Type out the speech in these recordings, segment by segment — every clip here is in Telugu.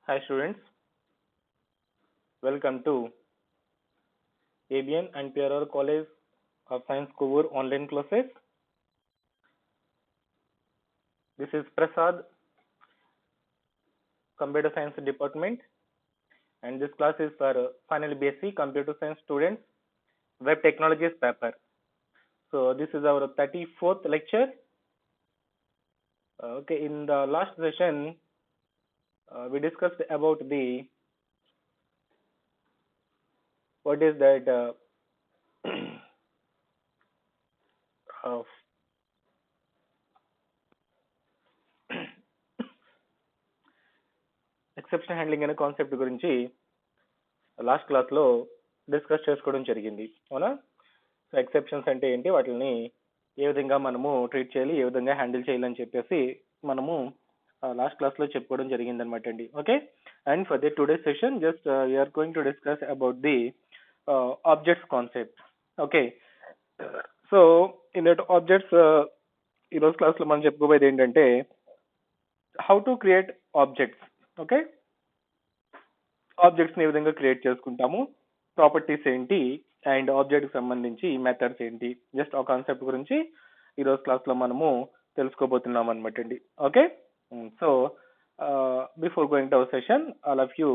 Hi students, welcome to ABN and PRR College of Science Kovur online classes. This is Prasad, Computer Science Department, and this class is for final BSc Computer Science students, Web Technologies paper. So this is our 34th lecture. Okay, in the last session, we discussed about the what is that uh, exception handling అనే కాన్సెప్ట్ గురించి లాస్ట్ క్లాస్లో డిస్కస్ చేసుకోవడం జరిగింది అవునా. సో ఎక్సెప్షన్స్ అంటే ఏంటి, వాటిని ఏ విధంగా మనము ట్రీట్ చేయాలి, ఏ విధంగా హ్యాండిల్ చేయాలని చెప్పేసి మనము లాస్ట్ క్లాస్లో చెప్పుకోవడం జరిగింది అనమాట అండి. Okay, and for the today session just we are going to discuss about the objects concept. Okay, so in that objects ఈరోజు క్లాస్లో మనం చెప్పుకోబోయేది ఏంటంటే how to create objects. Okay, objects ని ఏ విధంగా క్రియేట్ చేసుకుంటాము, ప్రాపర్టీస్ ఏంటి, అండ్ ఆబ్జెక్ట్ సంబంధించి మెథడ్స్ ఏంటి, జస్ట్ ఆ కాన్సెప్ట్ గురించి ఈరోజు క్లాస్ లో మనము తెలుసుకోబోతున్నాం అనమాట అండి. Okay, so before going to our session, all of you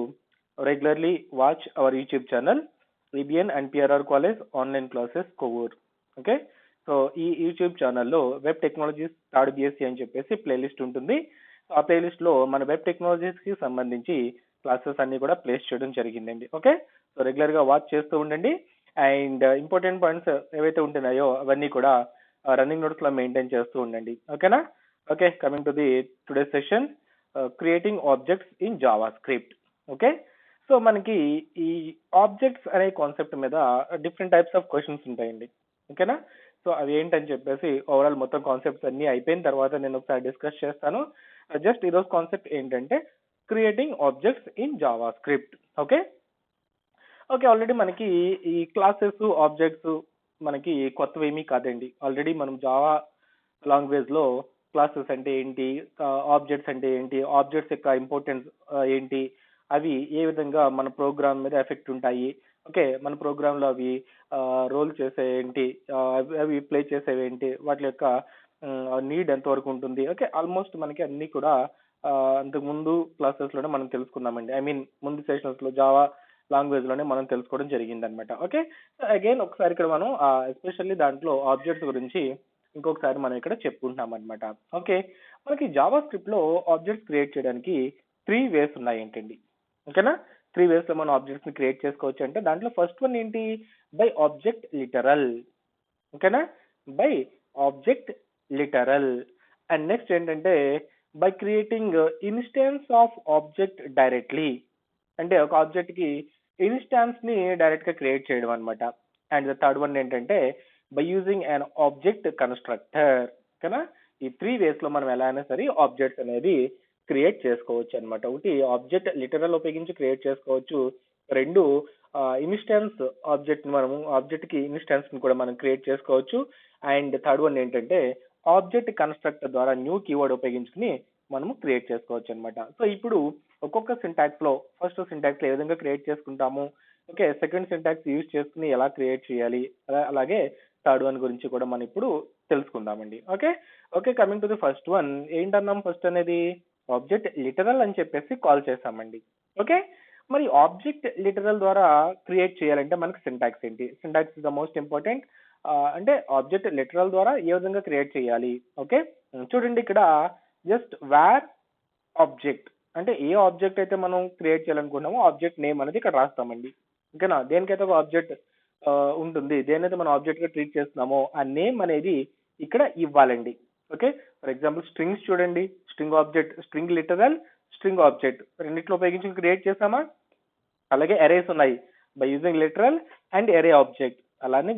regularly watch hour YouTube channel E B N and PRR college online classes Kovvur. Okay, so ఈ యూట్యూబ్ ఛానల్లో వెబ్ టెక్నాలజీస్ థర్డ్ బిఎస్సి అని చెప్పేసి ప్లేలిస్ట్ ఉంటుంది. సో ఆ ప్లేలిస్ట్ లో మన వెబ్ టెక్నాలజీస్ కి సంబంధించి క్లాసెస్ అన్ని కూడా ప్లేస్ చేయడం జరిగిందండి. ఓకే, సో రెగ్యులర్ గా వాచ్ చేస్తూ ఉండండి అండ్ ఇంపార్టెంట్ పాయింట్స్ ఏవైతే ఉంటున్నాయో అవన్నీ కూడా రన్నింగ్ నోట్స్ లో మెయింటైన్ చేస్తూ ఉండండి. ఓకేనా? Okay, coming to the today session, creating objects in Java script. Okay, so మనకి ఈ ఆబ్జెక్ట్స్ అనే కాన్సెప్ట్ మీద డిఫరెంట్ టైప్స్ ఆఫ్ క్వశ్చన్స్ ఉంటాయండి. ఓకేనా? సో అవి ఏంటని చెప్పేసి ఓవరాల్ మొత్తం కాన్సెప్ట్స్ అన్ని అయిపోయిన తర్వాత నేను ఒకసారి డిస్కస్ చేస్తాను. జస్ట్ ఈరోజు కాన్సెప్ట్ ఏంటంటే creating objects in Java script. Okay okay, already మనకి ఈ క్లాసెస్ ఆబ్జెక్ట్స్ మనకి కొత్తవి ఏమీ కాదండి. ఆల్రెడీ మనం జావా లాంగ్వేజ్ లో క్లాసెస్ అంటే ఏంటి, ఆబ్జెక్ట్స్ అంటే ఏంటి, ఆబ్జెక్ట్స్ యొక్క ఇంపార్టెన్స్ ఏంటి, అవి ఏ విధంగా మన ప్రోగ్రామ్ మీద ఎఫెక్ట్ ఉంటాయి, ఓకే మన ప్రోగ్రామ్ లో అవి రోల్ చేసే ఏంటి, అవి ప్లే చేసేవి ఏంటి, వాటి యొక్క నీడ్ ఎంతవరకు ఉంటుంది, ఓకే ఆల్మోస్ట్ మనకి అన్ని కూడా అంతకు ముందు క్లాసెస్ లోనే మనం తెలుసుకున్నామండి. ఐ మీన్ ముందు సెషన్స్ లో జావా లాంగ్వేజ్ లోనే మనం తెలుసుకోవడం జరిగింది అనమాట. ఓకే, అగైన్ ఒకసారి ఇక్కడ మనం ఎస్పెషల్లీ దాంట్లో ఆబ్జెక్ట్స్ గురించి ఇంకొకసారి మనం ఇక్కడ చెప్పుకుంటున్నాం అనమాట. ఓకే, మనకి జావా స్క్రిప్ట్ లో ఆబ్జెక్ట్స్ క్రియేట్ చేయడానికి 3 వేస్ ఉన్నాయి ఏంటండి. ఓకేనా? 3 వేస్ లో మనం ఆబ్జెక్ట్స్ ని క్రియేట్ చేసుకోవచ్చు. అంటే దాంట్లో ఫస్ట్ వన్ ఏంటి, బై ఆబ్జెక్ట్ లిటరల్. ఓకేనా? By object literal. And next ఏంటంటే by creating instance of object directly. అంటే ఒక ఆబ్జెక్ట్ కి ఇన్స్టాన్స్ ని డైరెక్ట్ గా క్రియేట్ చేయడం అనమాట. అండ్ ద థర్డ్ వన్ ఏంటంటే by using an object constructor. ఓకేనా? ఈ 3 వేస్ లో మనం ఎలా అయినా సరే ఆబ్జెక్ట్స్ అనేది క్రియేట్ చేసుకోవచ్చు అనమాట. ఒకటి ఆబ్జెక్ట్ లిటరల్ ఉపయోగించి క్రియేట్ చేసుకోవచ్చు, రెండు ఇన్స్టెన్స్ ఆబ్జెక్ట్ మనము ఆబ్జెక్ట్ కి ఇన్స్టెన్స్ ని కూడా మనం క్రియేట్ చేసుకోవచ్చు, అండ్ థర్డ్ వన్ ఏంటంటే ఆబ్జెక్ట్ కన్స్ట్రక్టర్ ద్వారా న్యూ కీవర్డ్ ఉపయోగించుకుని మనము క్రియేట్ చేసుకోవచ్చు అనమాట. సో ఇప్పుడు ఒక్కొక్క సింటాక్స్ లో ఫస్ట్ సింటాక్స్ లో ఏ విధంగా క్రియేట్ చేసుకుంటాము, ఓకే సెకండ్ సింటాక్స్ యూజ్ చేసుకుని ఎలా క్రియేట్ చేయాలి, అలాగే థర్డ్ వన్ గురించి కూడా మనం ఇప్పుడు తెలుసుకుందామండి. Okay okay, coming to the first one, ఏంటన్నాం ఫస్ట్ అనేది ఆబ్జెక్ట్ లిటరల్ అని చెప్పేసి కాల్ చేసామండి. ఓకే, మరి ఆబ్జెక్ట్ లిటరల్ ద్వారా క్రియేట్ చేయాలంటే మనకి సింటాక్స్ ఏంటి, syntax is the most important. అంటే ఆబ్జెక్ట్ లిటరల్ ద్వారా ఏ విధంగా క్రియేట్ చేయాలి. ఓకే, చూడండి ఇక్కడ జస్ట్ వేర్ ఆబ్జెక్ట్ అంటే ఏ ఆబ్జెక్ట్ అయితే మనం క్రియేట్ చేయాలనుకుంటున్నామో ఆబ్జెక్ట్ నేమ్ అనేది ఇక్కడ రాస్తామండి. ఓకేనా? దేనికైతే ఒక ఆబ్జెక్ట్ ఉంటుంది, దేనైతే మనం ఆబ్జెక్ట్ గా ట్రీట్ చేస్తున్నామో ఆ నేమ్ అనేది ఇక్కడ ఇవ్వాలండి. ఓకే, ఫర్ ఎగ్జాంపుల్ స్ట్రింగ్స్ చూడండి, string object, string literal, string object రెండిట్లో ఉపయోగించి క్రియేట్ చేసామా. అలాగే అరేస్ ఉన్నాయి, బై యూజింగ్ లిటరల్ అండ్ అరే ఆబ్జెక్ట్. అలానే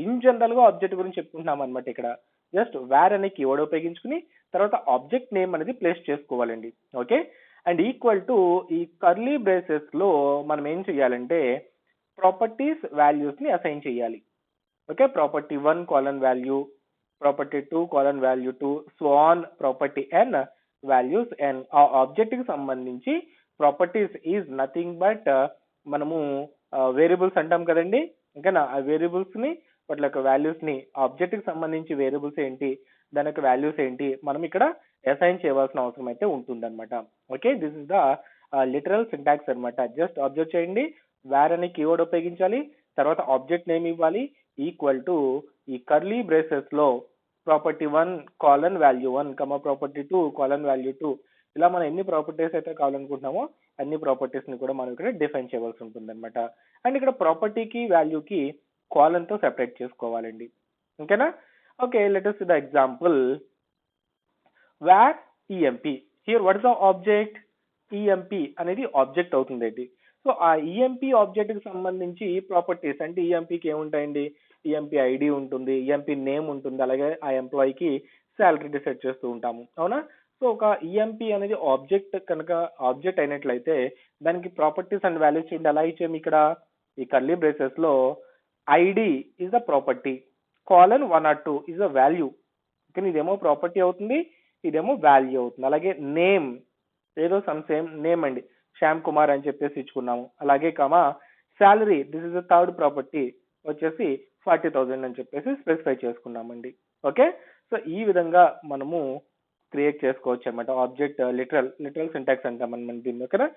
ఇన్ జనరల్ గా ఆబ్జెక్ట్ గురించి చెప్పుకుంటున్నాం అనమాట. ఇక్కడ జస్ట్ వేర్ అనే కీవర్డ్ ఉపయోగించుకుని తర్వాత ఆబ్జెక్ట్ నేమ్ అనేది ప్లేస్ చేసుకోవాలండి. ఓకే, అండ్ ఈక్వల్ టు ఈ కర్లీ బ్రేసెస్ లో మనం ఏం చేయాలంటే ప్రాపర్టీస్ వాల్యూస్ ని అసైన్ చేయాలి. Okay, property 1 colon value, property 2 colon value 2, so on property n values n. ఆ ఆబ్జెక్ట్ కి సంబంధించి ప్రాపర్టీస్ ఈజ్ నథింగ్ బట్ మనము వేరియబుల్స్ అంటాం కదండి. ఓకేనా, ఆ వేరియబుల్స్ ని వాటి యొక్క వాల్యూస్ ని, ఆబ్జెక్ట్ కి సంబంధించి వేరియబుల్స్ ఏంటి, దాని యొక్క వాల్యూస్ ఏంటి, మనం ఇక్కడ అసైన్ చేయవలసిన అవసరం అయితే ఉంటుందన్నమాట. Okay, this is the literal syntax అన్నమాట. జస్ట్ అబ్జర్వ్ చేయండి, వేర్ అనే కీవర్డ్ ఉపయోగించాలి, తర్వాత ఆబ్జెక్ట్ నేమ్ ఇవ్వాలి, ఈక్వల్ టు ఈ కర్లీ బ్రేసెస్ లో property 1 colon value 1 property 2 colon value 2, ఇలా మనం ఎన్ని ప్రాపర్టీస్ అయితే కావాలనుకుంటున్నామో అన్ని ప్రాపర్టీస్ ని కూడా మనం ఇక్కడ డిఫైన్ చేయవలసి ఉంటుంది అనమాట. అండ్ ఇక్కడ ప్రాపర్టీకి వాల్యూకి కాలన్ తో సెపరేట్ చేసుకోవాలండి. ఓకేనా. Okay, let us see the example. where emp, here what is the object? emp అనేది ఆబ్జెక్ట్ అవుతుందండి. సో ఆ emp ఆబ్జెక్ట్ కి సంబంధించి ప్రాపర్టీస్ అంటే emp కి ఏముంటాయండి, emp ఐడి ఉంటుంది, emp నేమ్ ఉంటుంది, అలాగే ఆ ఎంప్లాయీకి శాలరీ డిసైడ్ చేస్తూ ఉంటాము, అవునా. సో ఒక emp అనేది ఆబ్జెక్ట్ కనుక ఆబ్జెక్ట్ అయినట్లయితే దానికి ప్రాపర్టీస్ అండ్ వాల్యూస్ ఏంటి ఎలా ఇచ్చాము ఇక్కడ, ఈ కర్లీ బ్రేసెస్ లో ID is the property, colon 1 or 2 is the value. కానీ ఇదేమో ప్రాపర్టీ అవుతుంది, ఇదేమో వాల్యూ అవుతుంది. అలాగే నేమ్ ఏదో సమ్ సేమ్ నేమ్ అండి, శ్యామ్ కుమార్ అని చెప్పేసి ఇచ్చుకున్నాము. అలాగే comma salary, this is the third property వచ్చేసి 40,000 అని చెప్పేసి స్పెసిఫై చేసుకున్నామండి. ఓకే, సో ఈ విధంగా మనము క్రియేట్ చేసుకోవచ్చు అనమాట ఆబ్జెక్ట్ లిటరల్ సింటాక్స్ అంటాం మనం దీన్ని. ఓకేనా.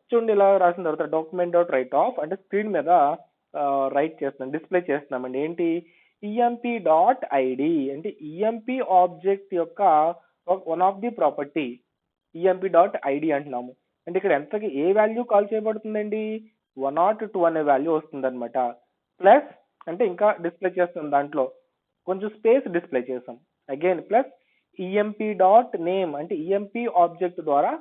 చూడండి ఇలా రాసిన తర్వాత డాక్యుమెంట్ డాట్ రైట్ ఆఫ్ అంటే స్క్రీన్ మీద రైట్ చేస్తున్నాం, డిస్ప్లే చేస్తున్నామండి. ఏంటి, emp డాట్ ఐడి అంటే emp ఆబ్జెక్ట్ యొక్క one of the property emp dot ID అంటున్నాము. అంటే ఇక్కడ ఎంతకి ఏ వాల్యూ కాల్ చేయబడుతుందండి, 102 అనే వాల్యూ వస్తుంది అనమాట. ప్లస్ అంటే ఇంకా డిస్ప్లే చేస్తాం, దాంట్లో కొంచెం స్పేస్ డిస్ప్లే చేసాం. Again plus emp dot name అంటే emp ఆబ్జెక్ట్ ద్వారా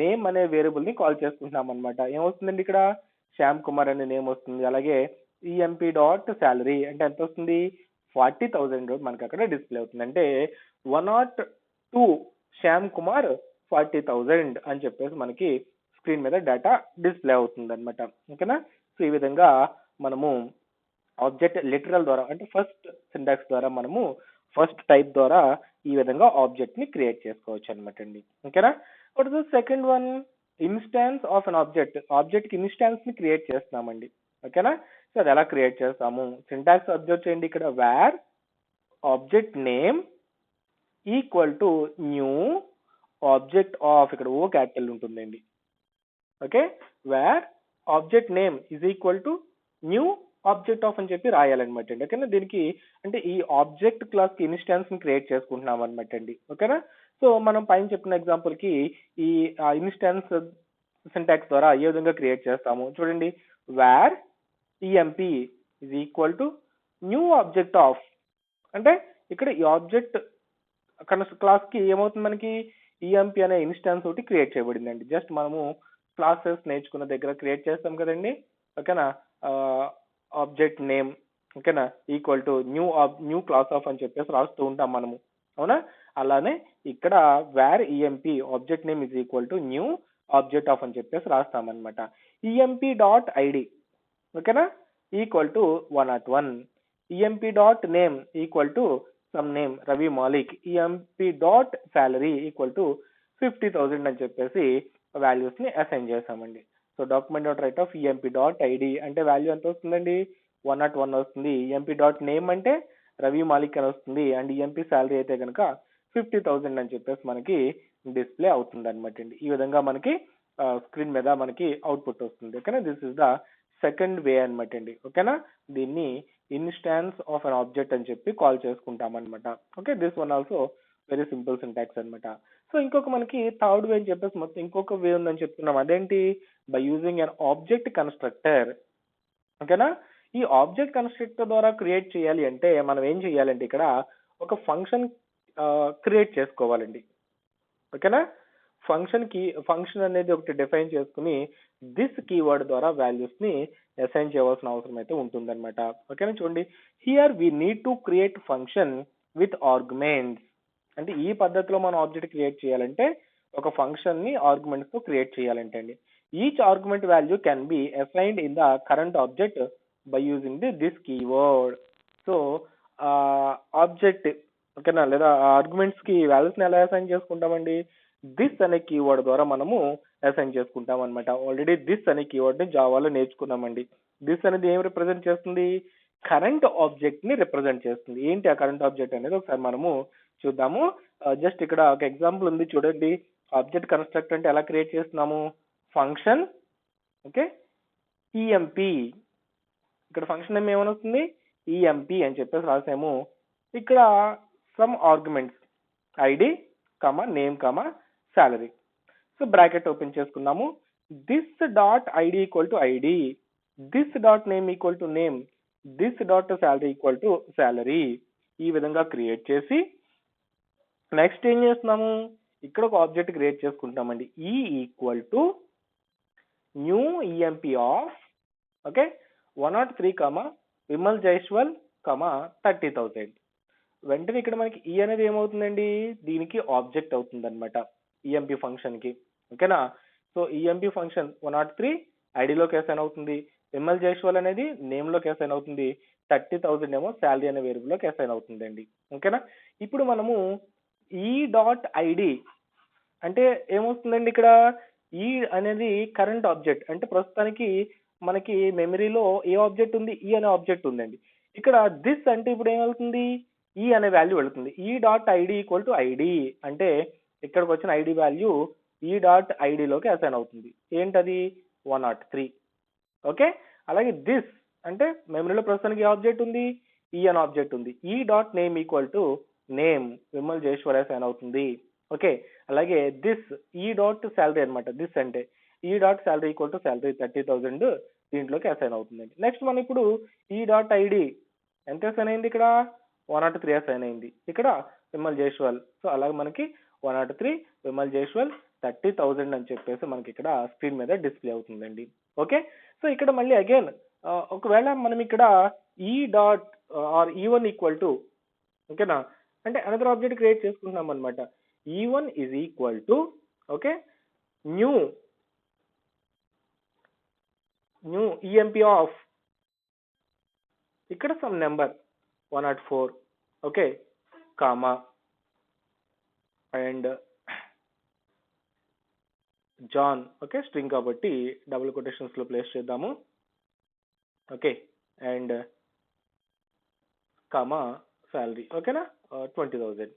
నేమ్ అనే వేరియబుల్ ని కాల్ చేసుకుంటున్నాం అనమాట. ఏమొస్తుందండి ఇక్కడ, శ్యామ్ కుమార్ అనే నేమ్ వస్తుంది. అలాగే emp డాట్ శాలరీ అంటే ఎంత వస్తుంది, 40,000 మనకి అక్కడ డిస్ప్లే అవుతుంది. అంటే 102 శ్యామ్ కుమార్ 40,000 అని చెప్పేసి మనకి స్క్రీన్ మీద డేటా డిస్ప్లే అవుతుంది అనమాట. ఓకేనా. సో ఈ విధంగా మనము ఆబ్జెక్ట్ లిటరల్ ద్వారా అంటే ఫస్ట్ సింటాక్స్ ద్వారా మనము ఫస్ట్ టైప్ ద్వారా ఈ విధంగా ఆబ్జెక్ట్ ని క్రియేట్ చేసుకోవచ్చు అనమాట అండి. ఓకేనా. What is the second one, instance of an object. Object కి ఇన్స్టాన్స్ ని క్రియేట్ చేస్తున్నామండి. ఓకేనా. సో అది ఎలా క్రియేట్ చేస్తాము, సింటాక్స్ అబ్జర్వ్ చేయండి. ఇక్కడ where object name equal to new object of, ఇక్కడ ఓ క్యాపిటల్ ఉంటుందండి. Okay, where object name is equal to new object of అని చెప్పి రాయాలన్నమాట అండి. ఓకేనా. దీనికి అంటే ఈ ఆబ్జెక్ట్ క్లాస్ కి ఇన్స్టాన్స్ ని క్రియేట్ చేసుకుంటున్నాం అనమాట అండి. ఓకేనా. సో మనం పైన చెప్పిన ఎగ్జాంపుల్ కి ఈ ఇన్స్టాన్స్ సింటాక్స్ ద్వారా ఏ విధంగా క్రియేట్ చేస్తాము చూడండి. Where emp is equal to new object of అంటే ఇక్కడ ఈ ఆబ్జెక్ట్ క్లాస్ కి ఏమవుతుంది, మనకి emp అనే ఇన్స్టాన్స్ ఒకటి క్రియేట్ చేయబడిందండి. జస్ట్ మనము క్లాసెస్ నేర్చుకున్న దగ్గర క్రియేట్ చేస్తాం కదండి. ఓకేనా. ఆబ్జెక్ట్ నేమ్ ఓకేనా equal to new class of అని చెప్పేసి రాస్తూ ఉంటాం మనము, అవునా. అలానే ఇక్కడ where emp object name is equal to new object of అని చెప్పేసి రాస్తాం అనమాట. emp డాట్ ఐడి ఓకేనా equal to 101, emp dot name equal to some name Ravi Malik, emp dot salary equal to 50,000 అని చెప్పేసి వాల్యూస్ ని అసైన్ చేసామండి. So document dot write of emp dot ID అంటే వాల్యూ ఎంత వస్తుందండి, 101 వస్తుంది. emp డాట్ నేమ్ అంటే రవి మాలిక్ అని వస్తుంది. అండ్ emp శాలరీ అయితే కనుక 50,000 అని చెప్పేసి మనకి డిస్ప్లే అవుతుంది అనమాట అండి. ఈ విధంగా మనకి స్క్రీన్ మీద మనకి అవుట్పుట్ వస్తుంది. ఓకేనా. This is the second way అనమాట అండి. ఓకేనా. దీన్ని ఇన్స్టాన్స్ ఆఫ్ అన్ ఆబ్జెక్ట్ అని చెప్పి కాల్ చేసుకుంటాం అనమాట. Okay, this one also very simple syntax అనమాట. సో ఇంకొక మనకి థర్డ్ వే అని చెప్పేసి మొత్తం ఇంకొక వే ఉందని చెప్తున్నాం. అదేంటి, by using an object constructor. ఓకేనా. ఈ ఆబ్జెక్ట్ కన్స్ట్రక్టర్ ద్వారా క్రియేట్ చేయాలి అంటే మనం ఏం చేయాలంటే ఇక్కడ ఒక ఫంక్షన్ క్రియేట్ చేసుకోవాలండి. ఓకేనా. ఫంక్షన్ అనేది ఒకటి డిఫైన్ చేసుకుని దిస్ కీవర్డ్ ద్వారా వాల్యూస్ ని అసైన్ చేయవలసిన అవసరం అయితే ఉంటుందన్నమాట. ఓకేనా. చూడండి, here we need to create function with arguments. అంటే ఈ పద్ధతిలో మనం ఆబ్జెక్ట్ క్రియేట్ చేయాలంటే ఒక ఫంక్షన్ ని ఆర్గ్యుమెంట్స్ తో క్రియేట్ చేయాలంటే అండి. Each argument value can be assigned in the current object by using this keyword. So object ఓకేనా లేదా ఆర్గ్యుమెంట్స్ కి వాల్యూస్ ని ఎలా అసైన్ చేసుకుంటామండి, దిస్ అనే కీవర్డ్ ద్వారా మనము అసైన్ చేసుకుంటాం అనమాట. ఆల్రెడీ దిస్ అనే కీవర్డ్ ని జావాలో నేర్చుకున్నామండి. దిస్ అనేది ఏం రిప్రజెంట్ చేస్తుంది? కరెంట్ ఆబ్జెక్ట్ ని రిప్రజెంట్ చేస్తుంది. ఏంటి ఆ కరెంట్ ఆబ్జెక్ట్ అనేది ఒకసారి మనము చూద్దాము. జస్ట్ ఇక్కడ ఒక ఎగ్జాంపుల్ ఉంది చూడండి. ఆబ్జెక్ట్ కన్స్ట్రక్ట్ అంటే ఎలా క్రియేట్ చేస్తున్నాము? ఫంక్షన్ ఓకే ఈఎంపి, ఇక్కడ ఫంక్షన్ నేమ్ ఏమని వస్తుంది? ఈఎంపి అని చెప్పేసి రాసాము. ఇక్కడ some arguments ID name salary. So bracket open చేసుకున్నాము. This dot ID equal to ID, this dot name equal to name, this dot salary equal to salary. ఈ విధంగా క్రియేట్ చేసి నెక్స్ట్ ఏం చేస్తున్నాము? ఇక్కడ ఒక ఆబ్జెక్ట్ క్రియేట్ చేసుకుంటామండి. ఈ equal to new EMP of okay 103 Vimal Jaiswal 30,000. వెంటనే ఇక్కడ మనకి ఈ అనేది ఏమవుతుందండి? దీనికి ఆబ్జెక్ట్ అవుతుంది అనమాట, ఈఎంపి ఫంక్షన్ కి. ఓకేనా? సో ఈఎంపి ఫంక్షన్ 103 ఐడిలోకి అసైన్ అవుతుంది, విమల్ జైస్వాల్ అనేది నేమ్ లోకి అసైన్ అవుతుంది, 30,000 ఏమో శాలరీ అనే వేరియబుల్ లోకి అసైన్ అవుతుందండి. ఓకేనా? ఇప్పుడు మనము ఈ డాట్ ఐడి అంటే ఏమవుతుందండి? ఇక్కడ ఈ అనేది కరెంట్ ఆబ్జెక్ట్, అంటే ప్రస్తుతానికి మనకి మెమరీలో ఏ ఆబ్జెక్ట్ ఉంది? ఈ అనే ఆబ్జెక్ట్ ఉందండి. ఇక్కడ దిస్ అంటే ఇప్పుడు ఏమవుతుంది? ఈ అనే వాల్యూ వెళుతుంది. ఈ dot ID equal to ID అంటే ఇక్కడికి వచ్చిన ఐడి వాల్యూ ఈ డాట్ ఐడిలోకి అసైన్ అవుతుంది. ఏంటది? 103. ఓకే. అలాగే దిస్ అంటే మెమరీలో ప్రస్తుతానికి ఏ ఆబ్జెక్ట్ ఉంది? ఈ అనే ఆబ్జెక్ట్ ఉంది. ఈ dot name equal to name Vimal Jaiswal assign అవుతుంది. ఓకే. అలాగే దిస్ ఈ డాట్ శాలరీ అనమాట. దిస్ అంటే ఈ dot salary equal to salary 30,000 దీంట్లోకి అసైన్ అవుతుందండి. నెక్స్ట్ మనం ఇప్పుడు ఈ డాట్ ఐడి ఎంత అసైన్ అయింది? ఇక్కడ 103 అసైన్ అయింది. ఇక్కడ విమల్ జైస్వాల్. సో అలాగే మనకి 103 విమల్ జైస్వాల్ 30,000 అని చెప్పేసి మనకి ఇక్కడ స్క్రీన్ మీద డిస్ప్లే అవుతుందండి. ఓకే. సో ఇక్కడ మళ్ళీ అగైన్ ఒకవేళ మనం ఇక్కడ ఈ డాట్ ఆర్ ఈ1 ఈక్వల్ టు ఓకేనా, అంటే అనదర్ ఆబ్జెక్ట్ క్రియేట్ చేసుకుంటున్నాం అనమాట. ఈ1 is equal to okay new EMP of ఇక్కడ some number 104 okay and John okay string కాబట్టి డబుల్ కొటేషన్స్ లో ప్లేస్ చేద్దాము. ఓకే అండ్ శాలరీ ఓకేనా 20,000.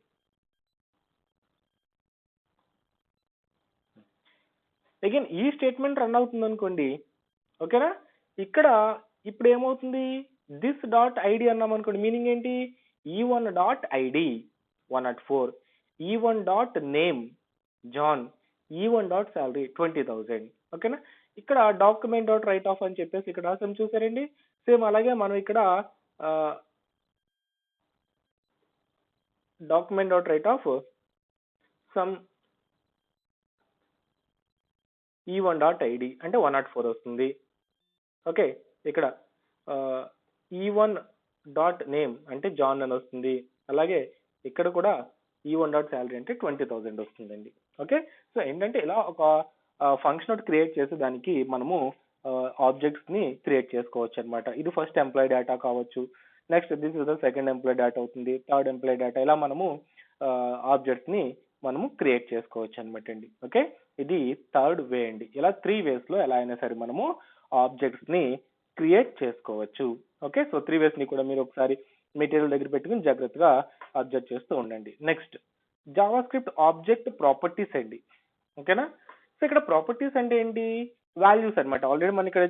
అగైన్ ఈ స్టేట్మెంట్ రన్ అవుతుంది అనుకోండి. ఓకేనా? ఇక్కడ ఇప్పుడు ఏమవుతుంది? దిస్ డాట్ ఐడి అన్నాం అనుకోండి. మీనింగ్ ఏంటి? ఈ1 డాట్ ఐడి 104, ఈ1 డాట్ నేమ్ జాన్, ఈ1 డాట్ సాలరీ 20,000. ఓకేనా? ఇక్కడ డాక్యుమెంట్ డాట్ రైట్ ఆఫ్ అని చెప్పేసి ఇక్కడ రాసాం చూసారండి. సేమ్ అలాగే మనం ఇక్కడ document dot write of some ఈ1 డాట్ ఐడి అంటే 104 వస్తుంది. ఓకే. ఇక్కడ ఈ1 డాట్ నేమ్ అంటే జాన్ అని వస్తుంది. అలాగే ఇక్కడ కూడా ఈ1 డాట్ సాలరీ అంటే 20,000 వస్తుందండి. ఓకే. సో ఏంటంటే ఇలా ఒక ఫంక్షన్ ఒకటి క్రియేట్ చేసి దానికి మనము ఆబ్జెక్ట్స్ ని క్రియేట్ చేసుకోవచ్చు అనమాట. ఇది ఫస్ట్ ఎంప్లాయీ డేటా కావచ్చు, next this is the second employee data అవుతుంది, థర్డ్ ఎంప్లాయీ డేటా, ఇలా మనము ఆబ్జెక్ట్స్ ని మనము క్రియేట్ చేసుకోవచ్చు అనమాట అండి. ఓకే. ఇది థర్డ్ వే అండి. ఇలా 3 ways లో ఎలా అయినా సరే మనము ఆబ్జెక్ట్స్ ని క్రియేట్ చేసుకోవచ్చు. ఓకే. సో 3 ways ని కూడా మీరు ఒకసారి మెటీరియల్ దగ్గర పెట్టుకుని జాగ్రత్తగా అబ్జర్వ్ చేస్తూ ఉండండి. Next Java script object properties అండి. ఓకేనా? సో ఇక్కడ ప్రాపర్టీస్ అంటే ఏంటి? వాల్యూస్ అన్నమాట. ఆల్రెడీ మనం ఇక్కడ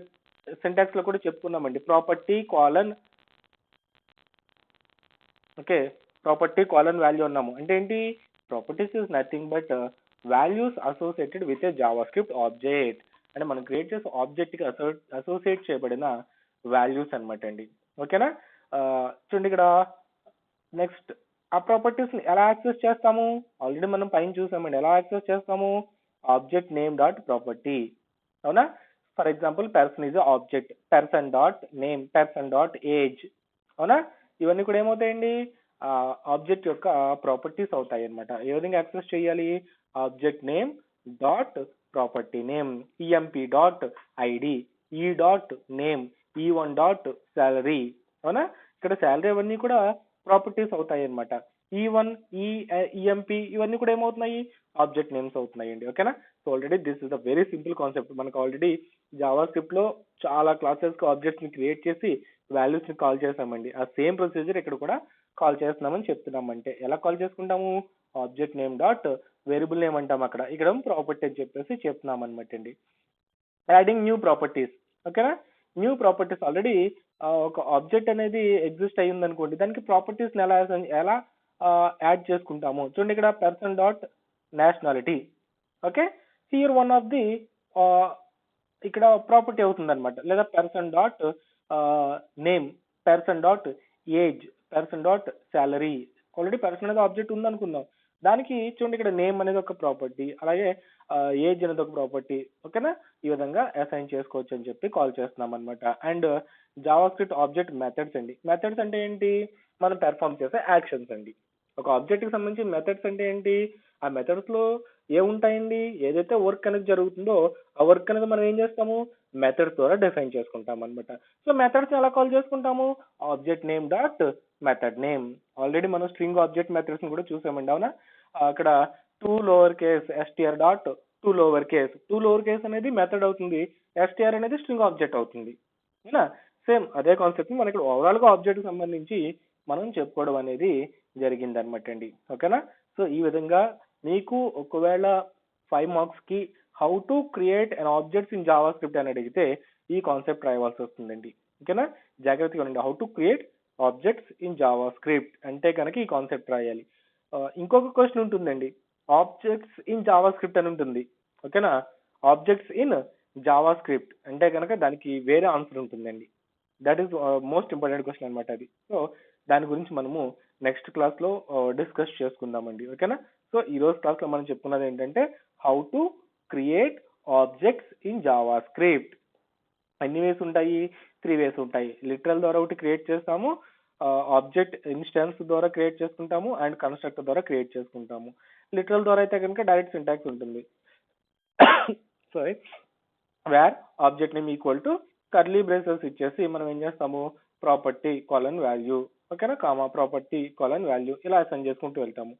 సింటాక్స్ లో కూడా చెప్పుకున్నామండి. Property colon okay property colon value అన్నాము. అంటే ఏంటి? Properties is nothing but values associated with a JavaScript object. అంటే మనం క్రియేట్ చేసే ఆబ్జెక్ట్ కి అసోసియేట్ చేయబడిన వాల్యూస్ అన్నమాట అండి. ఓకేనా? చూడండి ఇక్కడ నెక్స్ట్ ఆ ప్రాపర్టీస్ ని ఎలా యాక్సెస్ చేస్తాము? ఆల్రెడీ మనం పైన చూసామండి. ఎలా యాక్సెస్ చేస్తాము? Object name dot property. అవునా? For example person is object, person dot name, person dot age. అవునా? ఇవన్నీ కూడా ఏమవుతాయండి? ఆబ్జెక్ట్ యొక్క ప్రాపర్టీస్ అవుతాయి అన్నమాట. ఏ విధంగా యాక్సెస్ చేయాలి? Object name dot property name, EMP dot ID, ఈ డాట్ నేమ్, ఈ1 డాట్ సాలరీ. అవునా? ఇక్కడ సాలరీ అవన్నీ కూడా ప్రాపర్టీస్ అవుతాయి అన్నమాట. E1, EMP ఇవన్నీ కూడా ఏమవుతున్నాయి, ఆబ్జెక్ట్ నేమ్స్ అవుతున్నాయండి. ఓకేనా? So already this is a very simple concept. మనకు ఆల్రెడీ జావా స్క్రిప్ట్ లో చాలా క్లాసెస్ కి ఆబ్జెక్ట్స్ ని క్రియేట్ చేసి వాల్యూస్ ని కాల్ చేసామండి. ఆ సేమ్ ప్రొసీజర్ ఇక్కడ కూడా కాల్ చేస్తున్నామని చెప్తున్నాం. అంటే ఎలా కాల్ చేసుకుంటాము, object name dot variable name అంటాం అక్కడ, ఇక్కడ ప్రాపర్టీ అని చెప్పేసి చెప్తున్నాం అనమాట అండి. Adding new properties. ఓకేనా? న్యూ ప్రాపర్టీస్ ఆల్రెడీ ఒక ఆబ్జెక్ట్ అనేది ఎగ్జిస్ట్ అయ్యింది అనుకోండి, దానికి ప్రాపర్టీస్ ఎలా యాడ్ చేసుకుంటాము. చూడండి ఇక్కడ person dot nationality. Okay, here one of the ఇక్కడ ప్రాపర్టీ అవుతుంది అనమాట. లేదా person dot name, person dot age, person dot salary. Already person అనేది ఆబ్జెక్ట్ ఉంది అనుకుందాం, దానికి చూడండి ఇక్కడ నేమ్ అనేది ఒక ప్రాపర్టీ, అలాగే ఏజ్ అనేది ఒక ప్రాపర్టీ. ఓకేనా? ఈ విధంగా అసైన్ చేసుకోవచ్చు అని చెప్పి కాల్ చేస్తున్నాం అనమాట. And Java script object methods అండి. మెథడ్స్ అంటే ఏంటి, మనం పెర్ఫామ్ చేసే యాక్షన్స్ అండి. ఒక ఆబ్జెక్ట్ కి సంబంధించి మెథడ్స్ అంటే ఏంటి, ఆ మెథడ్స్ లో ఏముంటాయండి, ఏదైతే వర్క్ అనేది జరుగుతుందో ఆ వర్క్ అనేది మనం ఏం చేస్తాము, మెథడ్స్ ద్వారా డిఫైన్ చేసుకుంటాం అనమాట. సో మెథడ్స్ ఎలా కాల్ చేసుకుంటాము, object name dot method name. Already మనం స్ట్రింగ్ ఆబ్జెక్ట్ మెథడ్స్ ని కూడా చూసామండి, అవునా? అక్కడ two lower case STR dot two lower case, two lower case అనేది మెథడ్ అవుతుంది, ఎస్టిఆర్ అనేది స్ట్రింగ్ ఆబ్జెక్ట్ అవుతుంది. అవునా? సేమ్ అదే కాన్సెప్ట్ మనం ఇక్కడ ఓవరాల్ గా ఆబ్జెక్ట్ కి సంబంధించి మనం చెప్పుకోవడం అనేది జరిగింది అనమాట అండి. ఓకేనా? సో ఈ విధంగా మీకు ఒకవేళ 5 మార్క్స్ కి how to create an objects in Java script అని అడిగితే ఈ కాన్సెప్ట్ రాయవలసి వస్తుందండి. ఓకేనా? జాగ్రత్తగా ఉండండి. How to create objects in Java script అంటే కనుక ఈ కాన్సెప్ట్ రాయాలి. ఇంకొక క్వశ్చన్ ఉంటుందండి, ఆబ్జెక్ట్స్ ఇన్ జావా స్క్రిప్ట్ అని ఉంటుంది. ఓకేనా? ఆబ్జెక్ట్స్ ఇన్ జావా స్క్రిప్ట్ అంటే కనుక దానికి వేరే ఆన్సర్ ఉంటుందండి. That is most important question అనమాట అది. సో దాని గురించి మనము నెక్స్ట్ క్లాస్ లో డిస్కస్ చేసుకుందామండి. ఓకేనా? సో ఈ రోజు క్లాస్ లో మనం చెప్పుకున్నది ఏంటంటే how to create objects in Java script. ఎన్ని వేస్ ఉంటాయి, 3 వేస్ ఉంటాయి. లిటరల్ ద్వారా ఒకటి క్రియేట్ చేస్తాము, ఆబ్జెక్ట్ ఇన్స్టాన్స్ ద్వారా క్రియేట్ చేసుకుంటాము, అండ్ కన్స్ట్రక్టర్ ద్వారా క్రియేట్ చేసుకుంటాము. లిటరల్ ద్వారా అయితే కనుక డైరెక్ట్ సింటాక్స్ ఉంటుంది. Sorry, where object name equal to curly braces ఇచ్చేసి మనం ఏం చేస్తాము, ప్రాపర్టీ కాలన్ వాల్యూ, ఓకేనా, కామా ప్రాపర్టీ కాలన్ వాల్యూ ఇలా అసైన్ చేసుకుంటూ వెళ్తాము.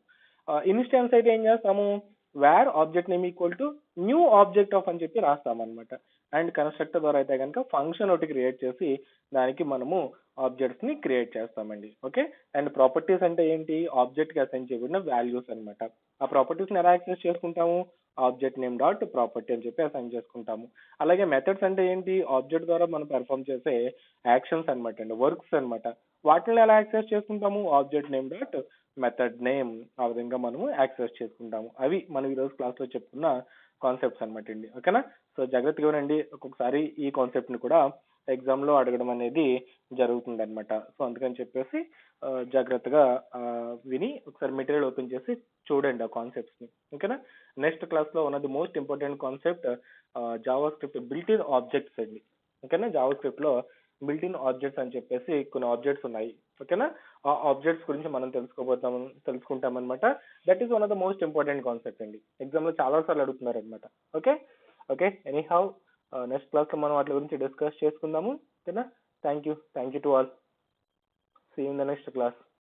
ఇన్స్టాన్స్ అయితే ఏం చేస్తాము, where object name equal to new object of అని చెప్పి రాస్తాం అనమాట. అండ్ కన్స్ట్రక్టర్ ద్వారా అయితే కనుక ఫంక్షన్ ఒకటి క్రియేట్ చేసి దానికి మనము ఆబ్జెక్ట్స్ ని క్రియేట్ చేస్తామండి. ఓకే. అండ్ ప్రాపర్టీస్ అంటే ఏంటి, ఆబ్జెక్ట్ కి అసైన్ చేయబడిన వాల్యూస్ అనమాట. ఆ ప్రాపర్టీస్ ని ఎలా యాక్సెస్ చేసుకుంటాము, ఆబ్జెక్ట్ నేమ్ డాట్ ప్రాపర్టీ అని చెప్పి అసైన్ చేసుకుంటాము. అలాగే మెథడ్స్ అంటే ఏంటి, ఆబ్జెక్ట్ ద్వారా మనం పెర్ఫామ్ చేసే యాక్షన్స్ అనమాట అండి, వర్క్స్ అనమాట. వాటిని ఎలా యాక్సెస్ చేసుకుంటాము, object name dot method name. ఆ విధంగా మనము యాక్సెస్ చేసుకుంటాము. అవి మనం ఈరోజు క్లాస్ లో చెప్పుకున్న కాన్సెప్ట్స్ అనమాట అండి. ఓకేనా? సో జాగ్రత్తగా వినండి, ఒక్కొక్కసారి ఈ కాన్సెప్ట్ ని కూడా ఎగ్జామ్ లో అడగడం అనేది జరుగుతుంది అనమాట. సో అందుకని చెప్పేసి జాగ్రత్తగా విని ఒకసారి మెటీరియల్ ఓపెన్ చేసి చూడండి ఆ కాన్సెప్ట్స్ ని. ఓకేనా? నెక్స్ట్ క్లాస్ లో one of the most important concept Java script built in objects అండి. ఓకేనా? జావా స్క్రిప్ట్ లో బిల్ట్ ఇన్ ఆబ్జెక్ట్స్ అని చెప్పేసి కొన్ని ఆబ్జెక్ట్స్ ఉన్నాయి. ఓకేనా? ఆ ఆబ్జెక్ట్స్ గురించి మనం తెలుసుకుంటాం అనమాట. That is one of the most important concept అండి, ఎగ్జామ్ లో చాలా సార్లు అడుగుతున్నారు అనమాట. Okay okay, anyhow next class లో మనం వాటి గురించి డిస్కస్ చేసుకుందాము. ఓకేనా? Thank you to all. See you in the next class.